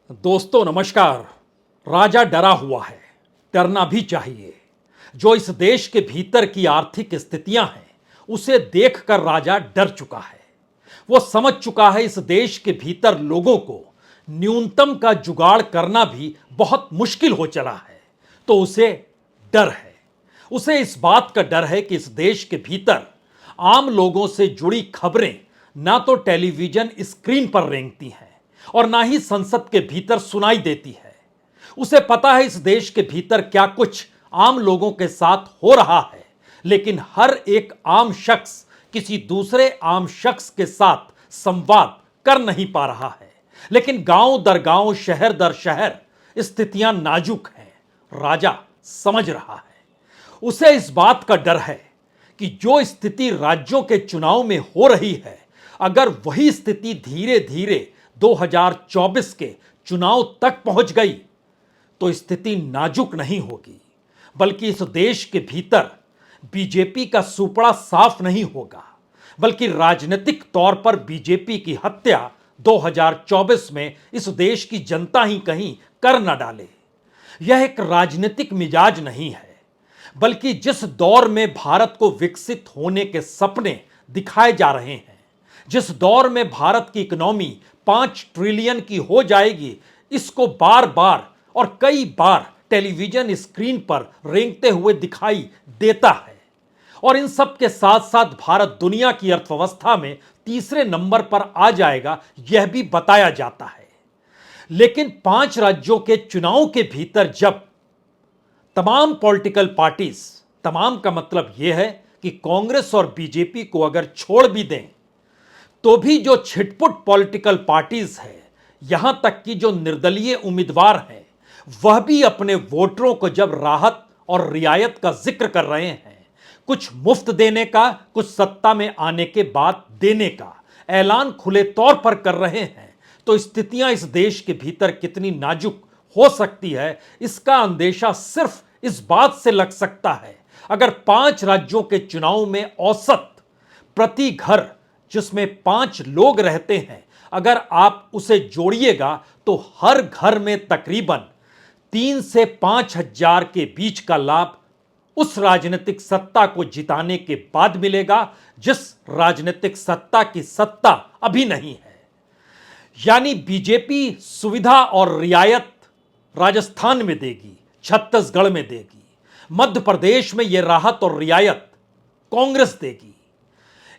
दोस्तों नमस्कार। राजा डरा हुआ है, डरना भी चाहिए। जो इस देश के भीतर की आर्थिक स्थितियां हैं उसे देखकर राजा डर चुका है। वो समझ चुका है इस देश के भीतर लोगों को न्यूनतम का जुगाड़ करना भी बहुत मुश्किल हो चला है। तो उसे डर है। उसे इस बात का डर है कि इस देश के भीतर आम लोगों से जुड़ी खबरें ना तो टेलीविजन स्क्रीन पर रेंगती हैं और ना ही संसद के भीतर सुनाई देती है। उसे पता है इस देश के भीतर क्या कुछ आम लोगों के साथ हो रहा है, लेकिन हर एक आम शख्स किसी दूसरे आम शख्स के साथ संवाद कर नहीं पा रहा है। लेकिन गांव दर गांव, शहर दर शहर स्थितियां नाजुक हैं। राजा समझ रहा है। उसे इस बात का डर है कि जो स्थिति राज्यों के चुनाव में हो रही है, अगर वही स्थिति धीरे धीरे 2024 के चुनाव तक पहुंच गई तो स्थिति नाजुक नहीं होगी, बल्कि इस देश के भीतर बीजेपी का सुपड़ा साफ नहीं होगा, बल्कि राजनीतिक तौर पर बीजेपी की हत्या 2024 में इस देश की जनता ही कहीं कर न डाले। यह एक राजनीतिक मिजाज नहीं है, बल्कि जिस दौर में भारत को विकसित होने के सपने दिखाए जा रहे हैं, जिस दौर में भारत की इकोनॉमी 5 ट्रिलियन की हो जाएगी, इसको बार बार और कई बार टेलीविजन स्क्रीन पर रेंगते हुए दिखाई देता है। और इन सब के साथ साथ भारत दुनिया की अर्थव्यवस्था में तीसरे नंबर पर आ जाएगा, यह भी बताया जाता है। लेकिन 5 राज्यों के चुनाव के भीतर जब तमाम पॉलिटिकल पार्टीज, तमाम का मतलब यह है कि कांग्रेस और बीजेपी को अगर छोड़ भी दें तो भी जो छिटपुट पॉलिटिकल पार्टीज है, यहां तक कि जो निर्दलीय उम्मीदवार हैं, वह भी अपने वोटरों को जब राहत और रियायत का जिक्र कर रहे हैं, कुछ मुफ्त देने का, कुछ सत्ता में आने के बाद देने का ऐलान खुले तौर पर कर रहे हैं, तो स्थितियां इस देश के भीतर कितनी नाजुक हो सकती है, इसका अंदेशा सिर्फ इस बात से लग सकता है अगर 5 राज्यों के चुनाव में औसत प्रति घर, जिसमें 5 लोग रहते हैं, अगर आप उसे जोड़िएगा तो हर घर में तकरीबन 3 से 5 हजार के बीच का लाभ उस राजनीतिक सत्ता को जिताने के बाद मिलेगा जिस राजनीतिक सत्ता की सत्ता अभी नहीं है। यानी बीजेपी सुविधा और रियायत राजस्थान में देगी, छत्तीसगढ़ में देगी, मध्य प्रदेश में यह राहत और रियायत कांग्रेस देगी।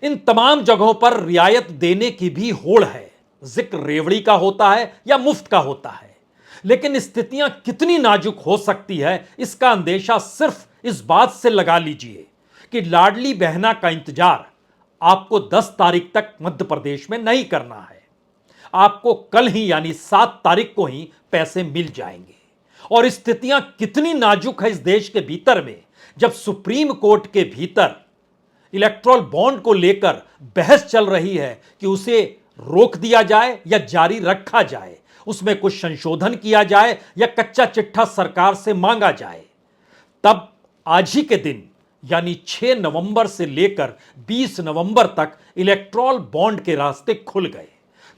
इन तमाम जगहों पर रियायत देने की भी होड़ है, जिक्र रेवड़ी का होता है या मुफ्त का होता है। लेकिन स्थितियां कितनी नाजुक हो सकती है, इसका अंदेशा सिर्फ इस बात से लगा लीजिए कि लाडली बहना का इंतजार आपको 10 तारीख तक मध्य प्रदेश में नहीं करना है। आपको कल ही यानी 7 तारीख को ही पैसे मिल जाएंगे। और स्थितियां कितनी नाजुक है इस देश के भीतर में, जब सुप्रीम कोर्ट के भीतर इलेक्ट्रल बॉन्ड को लेकर बहस चल रही है कि उसे रोक दिया जाए या जारी रखा जाए, उसमें कुछ संशोधन किया जाए या कच्चा चिट्ठा सरकार से मांगा जाए। तब आज ही के दिन यानी 6 नवंबर से लेकर 20 नवंबर तक इलेक्ट्रल बॉन्ड के रास्ते खुल गए।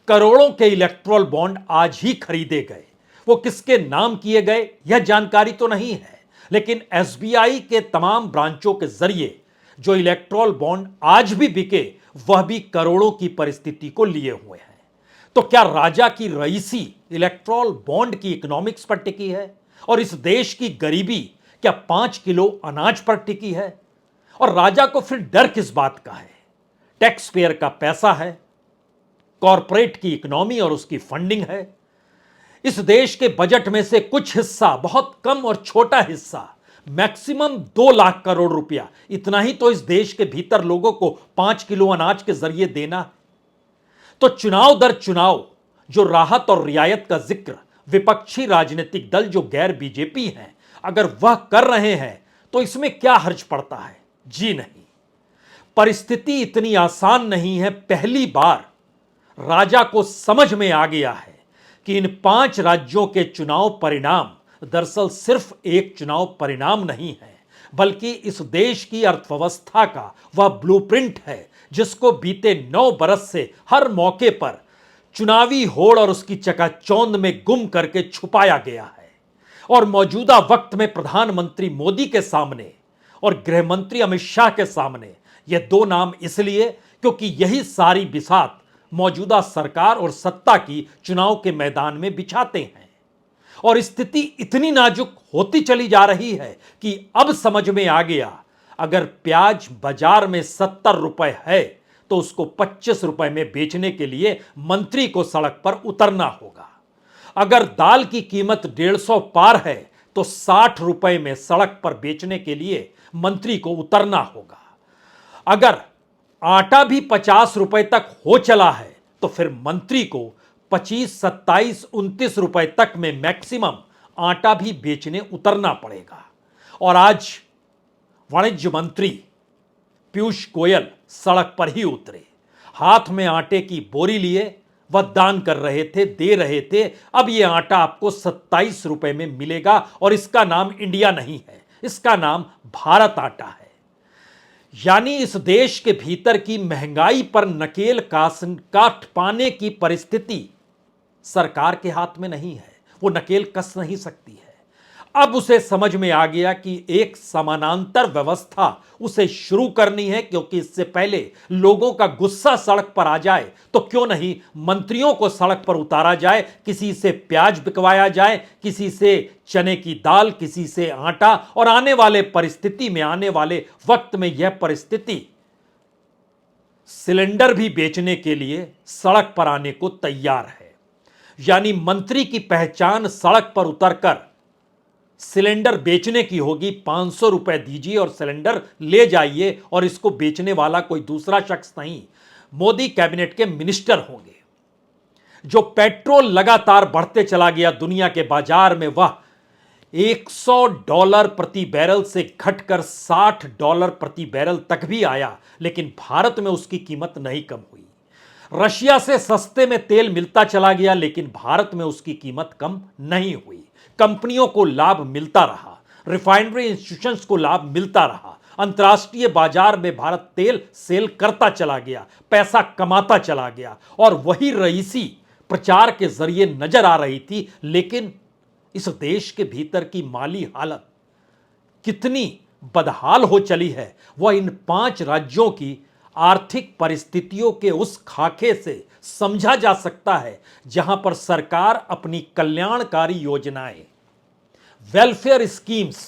करोड़ों के इलेक्ट्रल बॉन्ड आज ही खरीदे गए। वो किसके नाम किए गए यह जानकारी तो नहीं है, लेकिन एसबीआई के तमाम ब्रांचों के जरिए जो इलेक्ट्रल बॉन्ड आज भी बिके, वह भी करोड़ों की परिस्थिति को लिए हुए हैं। तो क्या राजा की रईसी इलेक्ट्रल बॉन्ड की इकोनॉमिक्स पर टिकी है? और इस देश की गरीबी क्या 5 किलो अनाज पर टिकी है? और राजा को फिर डर किस बात का है? टैक्स पेयर का पैसा है, कॉरपोरेट की इकोनॉमी और उसकी फंडिंग है। इस देश के बजट में से कुछ हिस्सा, बहुत कम और छोटा हिस्सा, मैक्सिमम 2 लाख करोड़ रुपया, इतना ही तो इस देश के भीतर लोगों को 5 किलो अनाज के जरिए देना है। तो चुनाव दर चुनाव जो राहत और रियायत का जिक्र विपक्षी राजनीतिक दल जो गैर बीजेपी हैं, अगर वह कर रहे हैं तो इसमें क्या हर्ज पड़ता है? जी नहीं। परिस्थिति इतनी आसान नहीं है। पहली बार राजा को समझ में आ गया है कि इन 5 राज्यों के चुनाव परिणाम दरअसल सिर्फ एक चुनाव परिणाम नहीं है, बल्कि इस देश की अर्थव्यवस्था का वह ब्लूप्रिंट है जिसको बीते 9 बरस से हर मौके पर चुनावी होड़ और उसकी चकाचौंध में गुम करके छुपाया गया है। और मौजूदा वक्त में प्रधानमंत्री मोदी के सामने और गृह मंत्री अमित शाह के सामने ये दो नाम इसलिए क्योंकि यही सारी बिसात मौजूदा सरकार और सत्ता की चुनाव के मैदान में बिछाते हैं। और स्थिति इतनी नाजुक होती चली जा रही है कि अब समझ में आ गया, अगर प्याज बाजार में 70 रुपए है तो उसको 25 रुपए में बेचने के लिए मंत्री को सड़क पर उतरना होगा। अगर दाल की कीमत 150 पार है तो 60 रुपए में सड़क पर बेचने के लिए मंत्री को उतरना होगा। अगर आटा भी 50 रुपए तक हो चला है तो फिर मंत्री को 25, 27, 29 रुपए तक में मैक्सिमम आटा भी बेचने उतरना पड़ेगा। और आज वाणिज्य मंत्री पीयूष गोयल सड़क पर ही उतरे, हाथ में आटे की बोरी लिए वह दान कर रहे थे, दे रहे थे। अब यह आटा आपको 27 रुपए में मिलेगा और इसका नाम इंडिया नहीं है, इसका नाम भारत आटा है। यानी इस देश के भीतर की महंगाई पर नकेल काट पाने की परिस्थिति सरकार के हाथ में नहीं है, वो नकेल कस नहीं सकती है। अब उसे समझ में आ गया कि एक समानांतर व्यवस्था उसे शुरू करनी है, क्योंकि इससे पहले लोगों का गुस्सा सड़क पर आ जाए तो क्यों नहीं मंत्रियों को सड़क पर उतारा जाए, किसी से प्याज बिकवाया जाए, किसी से चने की दाल, किसी से आटा। और आने वाले वक्त में यह परिस्थिति सिलेंडर भी बेचने के लिए सड़क पर आने को तैयार है। यानी मंत्री की पहचान सड़क पर उतरकर सिलेंडर बेचने की होगी। 500 रुपए दीजिए और सिलेंडर ले जाइए, और इसको बेचने वाला कोई दूसरा शख्स नहीं, मोदी कैबिनेट के मिनिस्टर होंगे। जो पेट्रोल लगातार बढ़ते चला गया दुनिया के बाजार में, वह $100 प्रति बैरल से घटकर $60 प्रति बैरल तक भी आया, लेकिन भारत में उसकी कीमत नहीं कम हुई। रशिया से सस्ते में तेल मिलता चला गया, लेकिन भारत में उसकी कीमत कम नहीं हुई। कंपनियों को लाभ मिलता रहा, रिफाइनरी इंस्टीट्यूशंस को लाभ मिलता रहा, अंतर्राष्ट्रीय बाजार में भारत तेल सेल करता चला गया, पैसा कमाता चला गया। और वही रईसी प्रचार के जरिए नजर आ रही थी। लेकिन इस देश के भीतर की माली हालत कितनी बदहाल हो चली है, वह इन 5 राज्यों की आर्थिक परिस्थितियों के उस खाके से समझा जा सकता है, जहां पर सरकार अपनी कल्याणकारी योजनाएं, वेलफेयर स्कीम्स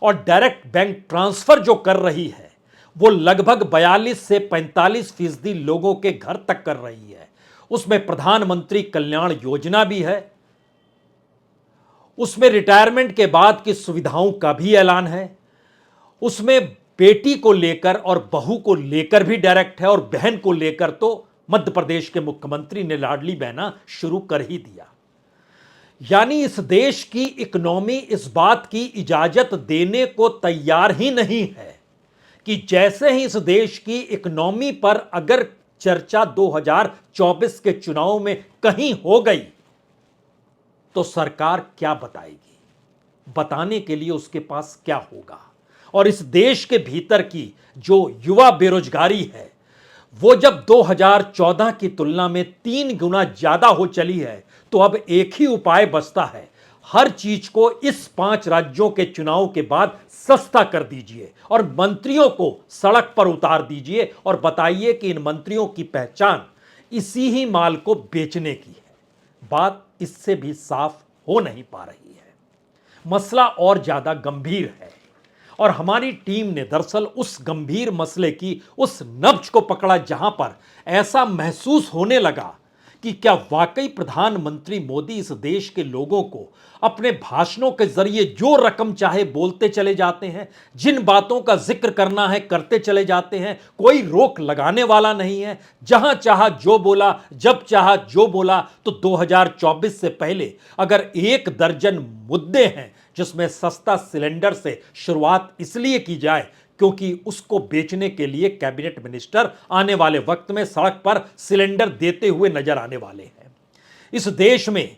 और डायरेक्ट बैंक ट्रांसफर जो कर रही है, वो लगभग 42 से 45% लोगों के घर तक कर रही है। उसमें प्रधानमंत्री कल्याण योजना भी है, उसमें रिटायरमेंट के बाद की सुविधाओं का भी ऐलान है, उसमें बेटी को लेकर और बहू को लेकर भी डायरेक्ट है, और बहन को लेकर तो मध्य प्रदेश के मुख्यमंत्री ने लाडली बहना शुरू कर ही दिया। यानी इस देश की इकोनॉमी इस बात की इजाजत देने को तैयार ही नहीं है कि जैसे ही इस देश की इकोनॉमी पर अगर चर्चा 2024 के चुनाव में कहीं हो गई तो सरकार क्या बताएगी, बताने के लिए उसके पास क्या होगा। और इस देश के भीतर की जो युवा बेरोजगारी है, वो जब 2014 की तुलना में 3 गुना ज्यादा हो चली है, तो अब एक ही उपाय बचता है, हर चीज को इस 5 राज्यों के चुनाव के बाद सस्ता कर दीजिए और मंत्रियों को सड़क पर उतार दीजिए और बताइए कि इन मंत्रियों की पहचान इसी ही माल को बेचने की है। बात इससे भी साफ हो नहीं पा रही है। मसला और ज्यादा गंभीर है और हमारी टीम ने दरअसल उस गंभीर मसले की उस नब्ज को पकड़ा जहां पर ऐसा महसूस होने लगा कि क्या वाकई प्रधानमंत्री मोदी इस देश के लोगों को अपने भाषणों के जरिए जो रकम चाहे बोलते चले जाते हैं, जिन बातों का जिक्र करना है करते चले जाते हैं, कोई रोक लगाने वाला नहीं है, जहां चाहा जो बोला, जब चाहा जो बोला। तो 2024 से पहले अगर 1 दर्जन मुद्दे हैं जिसमें सस्ता सिलेंडर से शुरुआत इसलिए की जाए क्योंकि उसको बेचने के लिए कैबिनेट मिनिस्टर आने वाले वक्त में सड़क पर सिलेंडर देते हुए नजर आने वाले हैं। इस देश में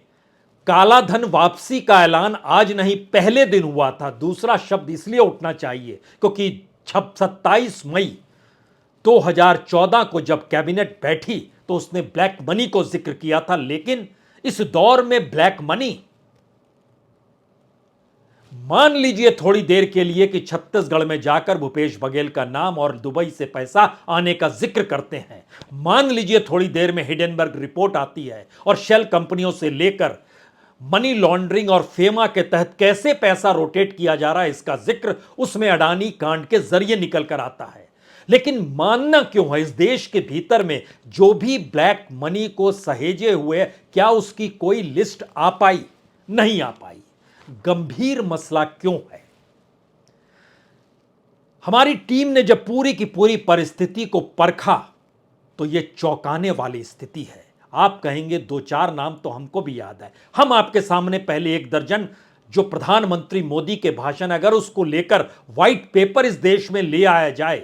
काला धन वापसी का ऐलान आज नहीं पहले दिन हुआ था। दूसरा शब्द इसलिए उठना चाहिए क्योंकि 27 मई 2014 को जब कैबिनेट बैठी तो उसने ब्लैक मनी को जिक्र किया था। लेकिन इस दौर में ब्लैक मनी, मान लीजिए थोड़ी देर के लिए कि छत्तीसगढ़ में जाकर भूपेश बघेल का नाम और दुबई से पैसा आने का जिक्र करते हैं, मान लीजिए थोड़ी देर में हिडेनबर्ग रिपोर्ट आती है और शेल कंपनियों से लेकर मनी लॉन्ड्रिंग और फेमा के तहत कैसे पैसा रोटेट किया जा रहा है इसका जिक्र उसमें अडानी कांड के जरिए निकल कर आता है। लेकिन मानना क्यों है, इस देश के भीतर में जो भी ब्लैक मनी को सहेजे हुए, क्या उसकी कोई लिस्ट आ पाई? नहीं आ पाई। गंभीर मसला क्यों है? हमारी टीम ने जब पूरी की पूरी परिस्थिति को परखा तो यह चौंकाने वाली स्थिति है। आप कहेंगे दो चार नाम तो हमको भी याद है, हम आपके सामने पहले एक दर्जन जो प्रधानमंत्री मोदी के भाषण, अगर उसको लेकर व्हाइट पेपर इस देश में ले आया जाए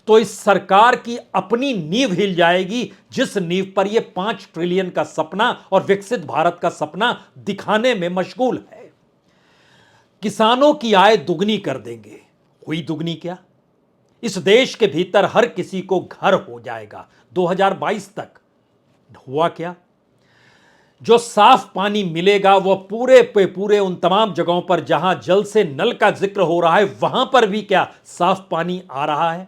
तो इस सरकार की अपनी नींव हिल जाएगी, जिस नींव पर यह 5 ट्रिलियन का सपना और विकसित भारत का सपना दिखाने में मशगूल है। किसानों की आय दुगनी कर देंगे। हुई दुगनी क्या? इस देश के भीतर हर किसी को घर हो जाएगा 2022 तक। हुआ क्या? जो साफ पानी मिलेगा वह पूरे पे पूरे उन तमाम जगहों पर जहां जल से नल का जिक्र हो रहा है वहां पर भी क्या साफ पानी आ रहा है?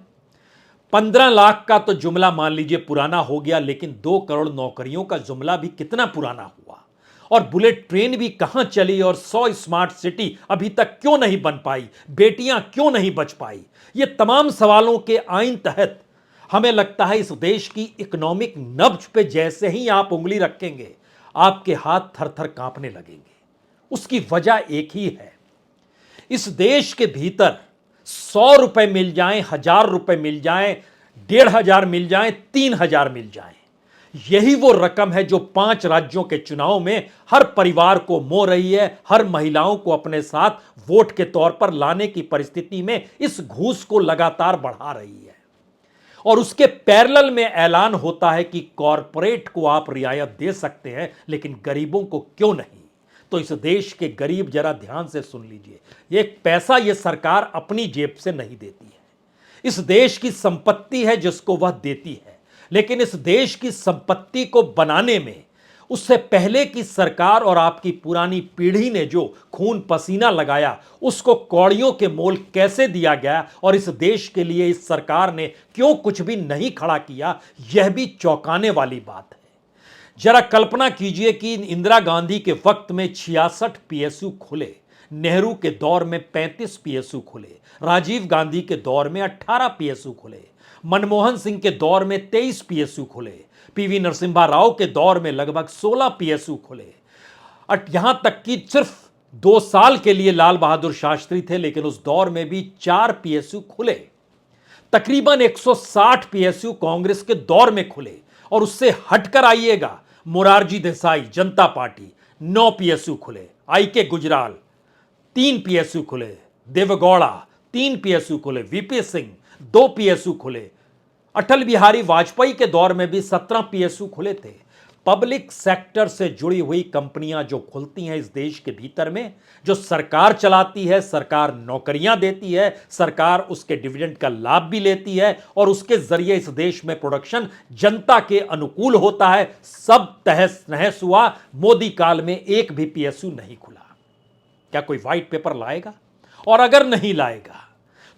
15 लाख का तो जुमला मान लीजिए पुराना हो गया, लेकिन 2 करोड़ नौकरियों का जुमला भी कितना पुराना हुआ? और बुलेट ट्रेन भी कहां चली? और 100 स्मार्ट सिटी अभी तक क्यों नहीं बन पाई? बेटियां क्यों नहीं बच पाई? ये तमाम सवालों के आइन तहत हमें लगता है इस देश की इकोनॉमिक नब्ज पे जैसे ही आप उंगली रखेंगे आपके हाथ थर थर कांपने लगेंगे। उसकी वजह एक ही है, इस देश के भीतर 100 रुपए मिल जाएं, 1000 रुपए मिल जाएं, 1500 मिल जाएं, 3000 मिल जाएं, यही वो रकम है जो 5 राज्यों के चुनाव में हर परिवार को मोह रही है, हर महिलाओं को अपने साथ वोट के तौर पर लाने की परिस्थिति में इस घूस को लगातार बढ़ा रही है। और उसके पैरेलल में ऐलान होता है कि कॉरपोरेट को आप रियायत दे सकते हैं लेकिन गरीबों को क्यों नहीं? तो इस देश के गरीब जरा ध्यान से सुन लीजिए, एक पैसा यह सरकार अपनी जेब से नहीं देती है, इस देश की संपत्ति है जिसको वह देती है। लेकिन इस देश की संपत्ति को बनाने में उससे पहले की सरकार और आपकी पुरानी पीढ़ी ने जो खून पसीना लगाया उसको कौड़ियों के मोल कैसे दिया गया और इस देश के लिए इस सरकार ने क्यों कुछ भी नहीं खड़ा किया, यह भी चौंकाने वाली बात है। जरा कल्पना कीजिए कि इंदिरा गांधी के वक्त में 66 पीएसयू खुले, नेहरू के दौर में 35 पीएसयू खुले, राजीव गांधी के दौर में 18 पीएसयू खुले, मनमोहन सिंह के दौर में 23 पीएसयू खुले, पीवी नरसिम्हा राव के दौर में लगभग 16 पीएसयू खुले। यहां तक कि सिर्फ 2 साल के लिए लाल बहादुर शास्त्री थे, लेकिन उस दौर में भी 4 पीएसयू खुले। तकरीबन 160 पीएसयू कांग्रेस के दौर में खुले। और उससे हटकर आइएगा, मोरारजी देसाई जनता पार्टी 9 पीएसयू खुले, आई के गुजराल 3 पीएसयू खुले, देवगौड़ा 3 पीएसयू खुले, वीपी सिंह 2 पीएसयू खुले, अटल बिहारी वाजपेयी के दौर में भी 17 पीएसयू खुले थे। पब्लिक सेक्टर से जुड़ी हुई कंपनियां जो खुलती हैं इस देश के भीतर में, जो सरकार चलाती है, सरकार नौकरियां देती है, सरकार उसके डिविडेंड का लाभ भी लेती है और उसके जरिए इस देश में प्रोडक्शन जनता के अनुकूल होता है, सब तहस नहस हुआ। मोदी काल में एक भी पीएसयू नहीं खुला। क्या कोई व्हाइट पेपर लाएगा? और अगर नहीं लाएगा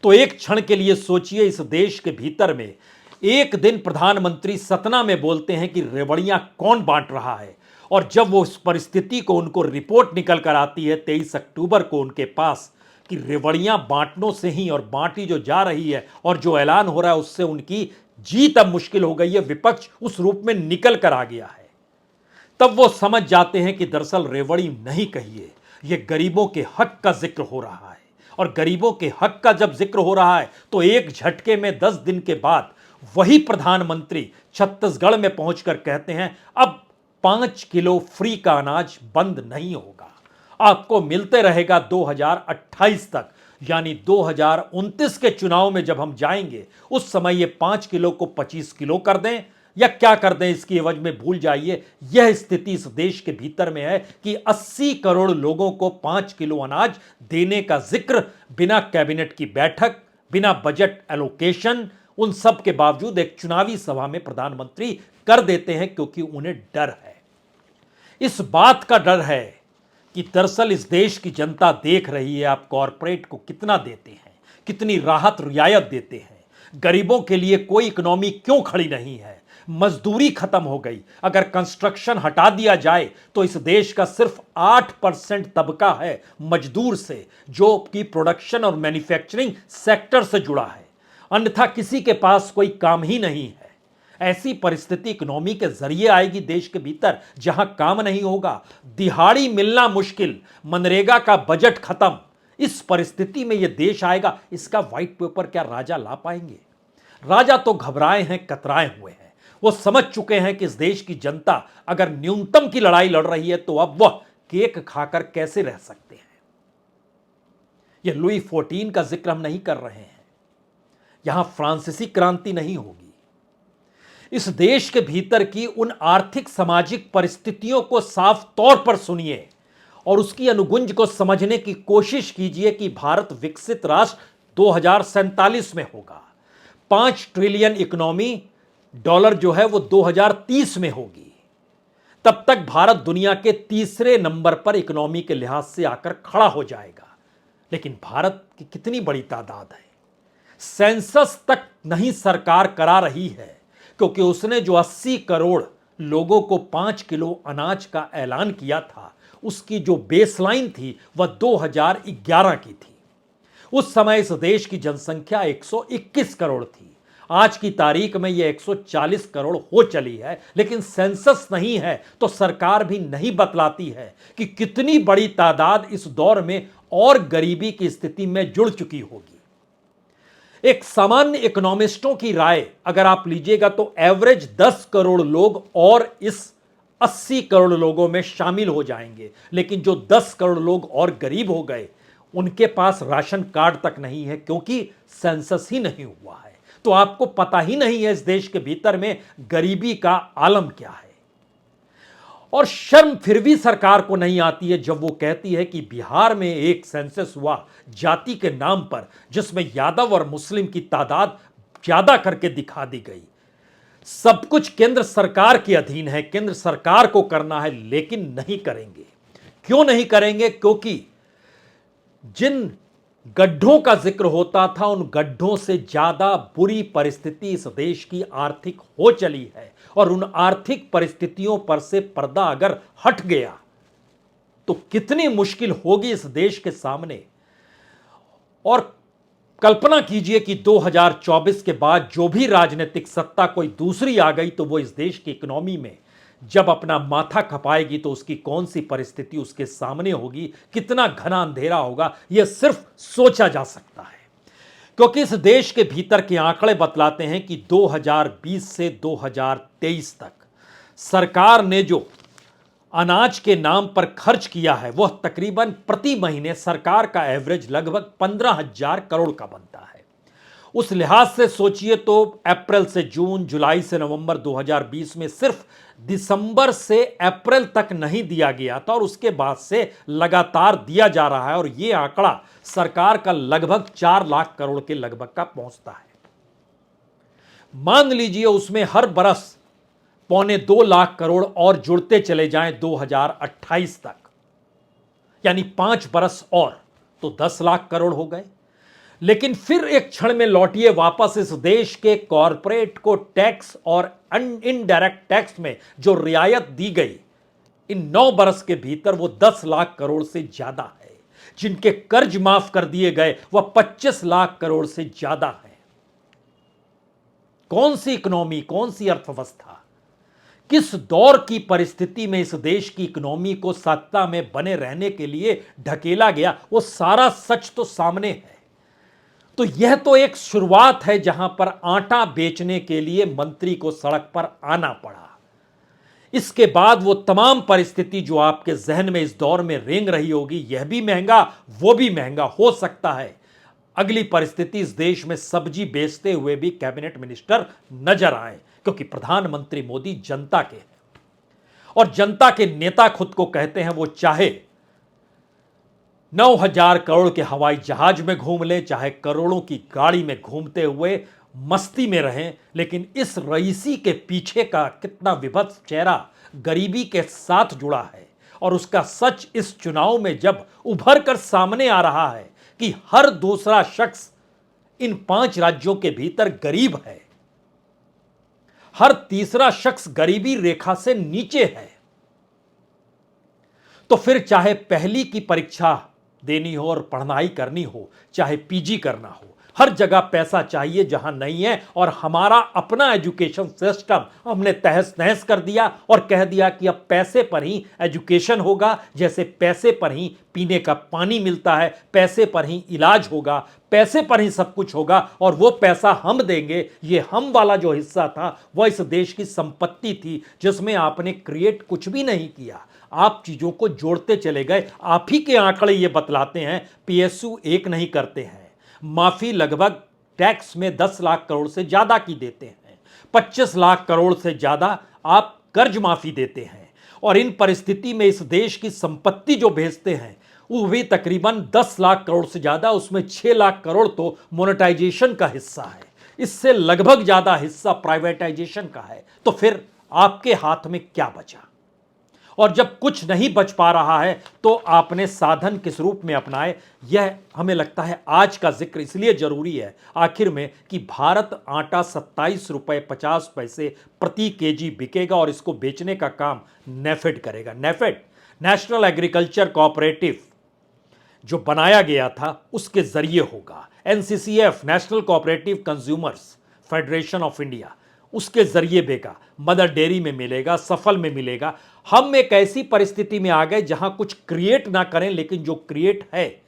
तो एक क्षण के लिए सोचिए, इस देश के भीतर में एक दिन प्रधानमंत्री सतना में बोलते हैं कि रेवड़ियां कौन बांट रहा है, और जब वो इस परिस्थिति को उनको रिपोर्ट निकल कर आती है 23 अक्टूबर को उनके पास कि रेवड़ियां बांटनों से ही और बांटी जो जा रही है और जो ऐलान हो रहा है उससे उनकी जीत अब मुश्किल हो गई है, विपक्ष उस रूप में निकल कर आ गया है, तब वो समझ जाते हैं कि दरअसल रेवड़ी नहीं कहिए, यह गरीबों के हक का जिक्र हो रहा है। और गरीबों के हक का जब जिक्र हो रहा है तो एक झटके में 10 दिन के बाद वही प्रधानमंत्री छत्तीसगढ़ में पहुंचकर कहते हैं अब 5 किलो फ्री का अनाज बंद नहीं होगा, आपको मिलते रहेगा 2028 तक, यानी 2029 के चुनाव में जब हम जाएंगे उस समय ये 5 किलो को 25 किलो कर दें या क्या कर दें, इसकी एवज में भूल जाइए। यह स्थिति इस देश के भीतर में है कि 80 करोड़ लोगों को 5 किलो अनाज देने का जिक्र बिना कैबिनेट की बैठक, बिना बजट एलोकेशन, उन सब के बावजूद एक चुनावी सभा में प्रधानमंत्री कर देते हैं क्योंकि उन्हें डर है। इस बात का डर है कि दरअसल इस देश की जनता देख रही है आप कॉरपोरेट को कितना देते हैं, कितनी राहत रियायत देते हैं, गरीबों के लिए कोई इकोनॉमी क्यों खड़ी नहीं है, मजदूरी खत्म हो गई। अगर कंस्ट्रक्शन हटा दिया जाए तो इस देश का सिर्फ 8% तबका है मजदूर से, जो कि प्रोडक्शन और मैन्युफैक्चरिंग सेक्टर से जुड़ा है, अन्यथा किसी के पास कोई काम ही नहीं है। ऐसी परिस्थिति इकोनॉमी के जरिए आएगी देश के भीतर जहां काम नहीं होगा, दिहाड़ी मिलना मुश्किल, मनरेगा का बजट खत्म। इस परिस्थिति में यह देश आएगा, इसका व्हाइट पेपर क्या राजा ला पाएंगे? राजा तो घबराए हैं, कतराए हुए हैं। वो समझ चुके हैं कि इस देश की जनता अगर न्यूनतम की लड़ाई लड़ रही है तो अब वह केक खाकर कैसे रह सकते हैं। यह लुई 14 का जिक्र हम नहीं कर रहे हैं, यहां फ्रांसीसी क्रांति नहीं होगी। इस देश के भीतर की उन आर्थिक सामाजिक परिस्थितियों को साफ तौर पर सुनिए और उसकी अनुगुंज को समझने की कोशिश कीजिए कि भारत विकसित राष्ट्र 2047 में होगा। 5 ट्रिलियन इकोनॉमी डॉलर जो है वो 2030 में होगी। तब तक भारत दुनिया के तीसरे नंबर पर इकोनॉमी के लिहाज से आकर खड़ा हो जाएगा। लेकिन भारत की कितनी बड़ी तादाद है, सेंसस तक नहीं सरकार करा रही है क्योंकि उसने जो 80 करोड़ लोगों को 5 किलो अनाज का ऐलान किया था, उसकी जो बेसलाइन थी वह 2011 की थी। उस समय इस देश की जनसंख्या 121 करोड़ थी। आज की तारीख में यह 140 करोड़ हो चली है, लेकिन सेंसस नहीं है तो सरकार भी नहीं बतलाती है कि कितनी बड़ी तादाद इस दौर में और गरीबी की स्थिति में जुड़ चुकी होगी। एक सामान्य इकोनॉमिस्टों की राय अगर आप लीजिएगा तो एवरेज 10 करोड़ लोग और इस 80 करोड़ लोगों में शामिल हो जाएंगे। लेकिन जो 10 करोड़ लोग और गरीब हो गए, उनके पास राशन कार्ड तक नहीं है क्योंकि सेंसस ही नहीं हुआ है। तो आपको पता ही नहीं है इस देश के भीतर में गरीबी का आलम क्या है। और शर्म फिर भी सरकार को नहीं आती है जब वो कहती है कि बिहार में एक सेंसस हुआ जाति के नाम पर, जिसमें यादव और मुस्लिम की तादाद ज्यादा करके दिखा दी गई। सब कुछ केंद्र सरकार के अधीन है, केंद्र सरकार को करना है, लेकिन नहीं करेंगे। क्यों नहीं करेंगे? क्योंकि जिन गड्ढों का जिक्र होता था उन गड्ढों से ज्यादा बुरी परिस्थिति इस देश की आर्थिक हो चली है। और उन आर्थिक परिस्थितियों पर से पर्दा अगर हट गया तो कितनी मुश्किल होगी इस देश के सामने। और कल्पना कीजिए कि 2024 के बाद जो भी राजनीतिक सत्ता कोई दूसरी आ गई तो वो इस देश की इकोनॉमी में जब अपना माथा खपाएगी तो उसकी कौन सी परिस्थिति उसके सामने होगी, कितना घना अंधेरा होगा, यह सिर्फ सोचा जा सकता है। क्योंकि इस देश के भीतर के आंकड़े बतलाते हैं कि 2020 से 2023 तक सरकार ने जो अनाज के नाम पर खर्च किया है वह तकरीबन प्रति महीने सरकार का एवरेज लगभग 15,000 करोड़ का बनता है। उस लिहाज से सोचिए तो अप्रैल से जून, जुलाई से नवंबर 2020 में सिर्फ दिसंबर से अप्रैल तक नहीं दिया गया था और उसके बाद से लगातार दिया जा रहा है। और यह आंकड़ा सरकार का लगभग 4 लाख करोड़ के लगभग का पहुंचता है। मान लीजिए उसमें हर बरस 1.25 लाख करोड़ और जुड़ते चले जाएं 2028 तक, यानी 5 बरस और तो 10 लाख करोड़ हो गए। लेकिन फिर एक क्षण में लौटिए वापस इस देश के कॉरपोरेट को टैक्स और इनडायरेक्ट टैक्स में जो रियायत दी गई, इन 9 बरस के भीतर वो 10 लाख करोड़ से ज्यादा है। जिनके कर्ज माफ कर दिए गए वह 25 लाख करोड़ से ज्यादा है। कौन सी इकोनॉमी, कौन सी अर्थव्यवस्था, किस दौर की परिस्थिति में इस देश की इकोनॉमी को सत्ता में बने रहने के लिए ढकेला गया, वो सारा सच तो सामने है। तो यह तो एक शुरुआत है जहां पर आटा बेचने के लिए मंत्री को सड़क पर आना पड़ा। इसके बाद वो तमाम परिस्थिति जो आपके जहन में इस दौर में रेंग रही होगी, यह भी महंगा वो भी महंगा, हो सकता है अगली परिस्थिति इस देश में सब्जी बेचते हुए भी कैबिनेट मिनिस्टर नजर आए, क्योंकि प्रधानमंत्री मोदी जनता के हैं और जनता के नेता खुद को कहते हैं वो चाहे 9,000 करोड़ के हवाई जहाज में घूम ले, चाहे करोड़ों की गाड़ी में घूमते हुए मस्ती में रहें, लेकिन इस रईसी के पीछे का कितना विभत्स चेहरा गरीबी के साथ जुड़ा है और उसका सच इस चुनाव में जब उभर कर सामने आ रहा है कि हर दूसरा शख्स इन 5 राज्यों के भीतर गरीब है, हर तीसरा शख्स गरीबी रेखा से नीचे है, तो फिर चाहे पहली की परीक्षा देनी हो और पढ़ाई करनी हो, चाहे पीजी करना हो, हर जगह पैसा चाहिए जहां नहीं है। और हमारा अपना एजुकेशन सिस्टम हमने तहस नहस कर दिया और कह दिया कि अब पैसे पर ही एजुकेशन होगा, जैसे पैसे पर ही पीने का पानी मिलता है, पैसे पर ही इलाज होगा, पैसे पर ही सब कुछ होगा और वो पैसा हम देंगे। ये हम वाला जो हिस्सा था वह इस देश की संपत्ति थी जिसमें आपने क्रिएट कुछ भी नहीं किया, आप चीजों को जोड़ते चले गए। आप ही के आंकड़े ये बतलाते हैं पीएसयू एक नहीं करते हैं, माफी लगभग टैक्स में 10 लाख करोड़ से ज्यादा की देते हैं, 25 लाख करोड़ से ज्यादा आप कर्ज माफी देते हैं और इन परिस्थिति में इस देश की संपत्ति जो भेजते हैं वो भी तकरीबन 10 लाख करोड़ से ज्यादा, उसमें 6 लाख करोड़ तो मोनेटाइजेशन का हिस्सा है, इससे लगभग ज्यादा हिस्सा प्राइवेटाइजेशन का है। तो फिर आपके हाथ में क्या बचा? और जब कुछ नहीं बच पा रहा है तो आपने साधन किस रूप में अपनाए? यह हमें लगता है आज का जिक्र इसलिए जरूरी है आखिर में कि भारत आटा 27 रुपए 50 पैसे प्रति केजी बिकेगा और इसको बेचने का काम नेफेड करेगा। नेफेड, नेशनल एग्रीकल्चर कोऑपरेटिव, जो बनाया गया था उसके जरिए होगा। NCCF, national cooperative consumers federation of India, उसके जरिए बेगा। मदर डेयरी में मिलेगा, सफल में मिलेगा। हम एक ऐसी परिस्थिति में आ गए जहां कुछ क्रिएट ना करें, लेकिन जो क्रिएट है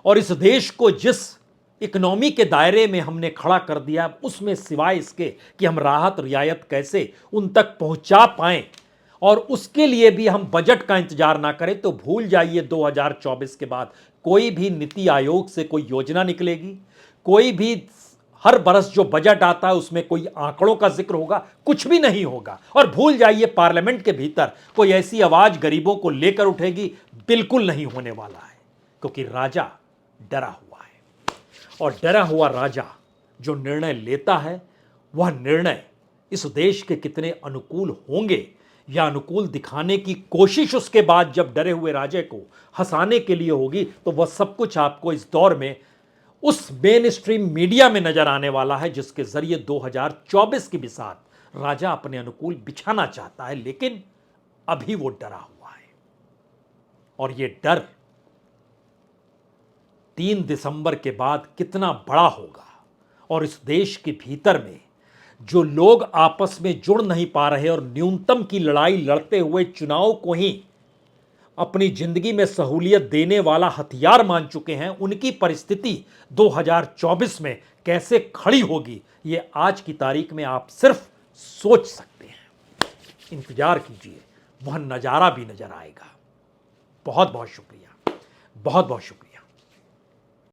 और इस देश को जिस इकोनॉमी के दायरे में हमने खड़ा कर दिया, उसमें सिवाय इसके कि हम राहत रियायत कैसे उन तक पहुंचा पाएं और उसके लिए भी हम बजट का इंतजार ना करें, तो भूल जाइए 2024 के बाद कोई भी नीति आयोग से कोई योजना निकलेगी, कोई भी हर बरस जो बजट आता है उसमें कोई आंकड़ों का जिक्र होगा, कुछ भी नहीं होगा। और भूल जाइए पार्लियामेंट के भीतर कोई ऐसी आवाज गरीबों को लेकर उठेगी, बिल्कुल नहीं होने वाला है, क्योंकि राजा डरा हुआ है। और डरा हुआ राजा जो निर्णय लेता है वह निर्णय इस देश के कितने अनुकूल होंगे या अनुकूल दिखाने की कोशिश उसके बाद जब डरे हुए राजे को हंसाने के लिए होगी, तो वह सब कुछ आपको इस दौर में उस मेन स्ट्रीम मीडिया में नजर आने वाला है जिसके जरिए 2024 की बिसात राजा अपने अनुकूल बिछाना चाहता है, लेकिन अभी वो डरा हुआ है। और ये डर 3 दिसंबर के बाद कितना बड़ा होगा और इस देश के भीतर में जो लोग आपस में जुड़ नहीं पा रहे और न्यूनतम की लड़ाई लड़ते हुए चुनाव को ही अपनी जिंदगी में सहूलियत देने वाला हथियार मान चुके हैं, उनकी परिस्थिति 2024 में कैसे खड़ी होगी, ये आज की तारीख में आप सिर्फ सोच सकते हैं। इंतजार कीजिए, वह नजारा भी नजर आएगा। बहुत बहुत शुक्रिया, बहुत बहुत शुक्रिया।